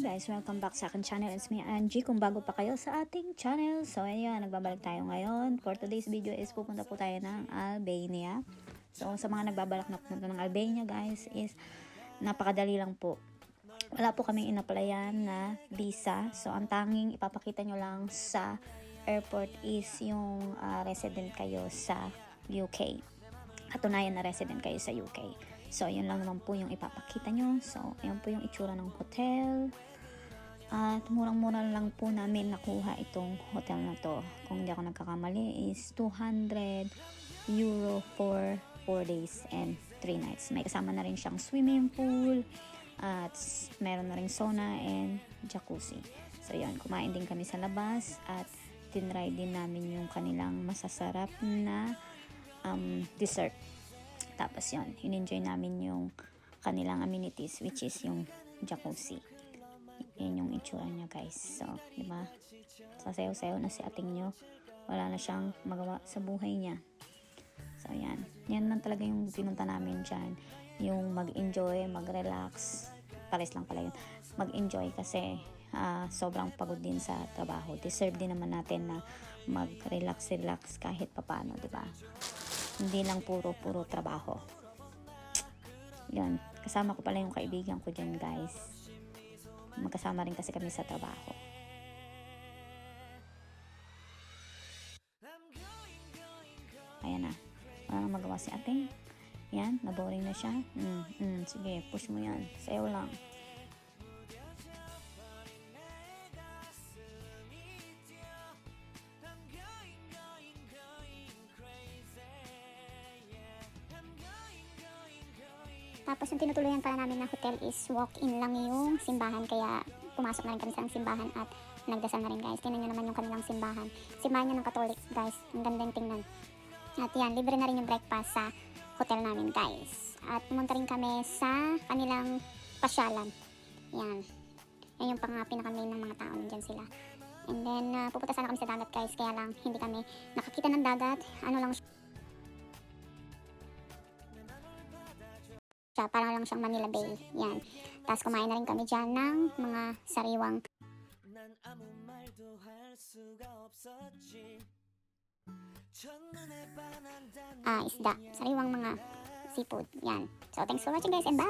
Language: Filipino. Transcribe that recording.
guys, welcome back sa akin channel. It's me, Angie. Kung bago pa kayo sa ating channel, so ayan, nagbabalik tayo ngayon. For today's video is pupunta po tayo ng Albania. So sa mga nagbabalak na pupunta ng Albania guys, is napakadali lang po. Wala po kaming inaplayan na visa. So ang tanging ipapakita nyo lang sa airport is yung resident kayo sa UK. Katunayan na resident kayo sa UK. So, yun lang naman po yung ipapakita nyo. So, yun po yung itsura ng hotel. At murang-mura lang po namin nakuha itong hotel na to. Kung hindi ako nagkakamali is €200 for 4 days and 3 nights. May kasama na rin siyang swimming pool. At meron na rin sauna and jacuzzi. So, yun. Kumain din kami sa labas. At tinry din namin yung kanilang masasarap na dessert. Tapos yun, in-enjoy namin yung kanilang amenities, which is yung jacuzzi. Yan yung itsura niya guys. So, di ba? Sasayaw-sayaw na si ating nyo. Wala na siyang magawa sa buhay niya. So, yan. Yan lang talaga yung pinunta namin dyan. Yung mag-enjoy, mag-relax. Pares lang pala yun. Mag-enjoy kasi sobrang pagod din sa trabaho. Deserve din naman natin na mag-relax kahit papano, di ba? Hindi lang puro trabaho. Yan. Kasama ko pala yung kaibigan ko dyan guys. Magkasama rin kasi kami sa trabaho. Ayan na. Wala nang magawa si ating. Yan. Naboring na siya. Sige, push mo yan. Sayo lang. Tapos yung tinutuluyan pala namin na hotel is walk-in lang yung simbahan, kaya pumasok na rin kami sa simbahan at nagdasal na rin guys. Tingnan nyo naman yung kanilang simbahan. Simbahan nyo ng Catholic guys. Ang ganda yung tingnan. At yan, libre na rin yung breakfast sa hotel namin guys. At pumunta rin kami sa kanilang pasyalan. Yan. Yan yung pinaka-main ng mga tao. Nandyan sila. And then pupunta sana kami sa dagat guys. Kaya lang hindi kami nakakita ng dagat. Ano lang siya, parang lang siyang Manila Bay. Yan. Tapos kumain na rin kami dyan ng mga sariwang isda. Sariwang mga seafood. Yan. So, thanks for watching guys and bye!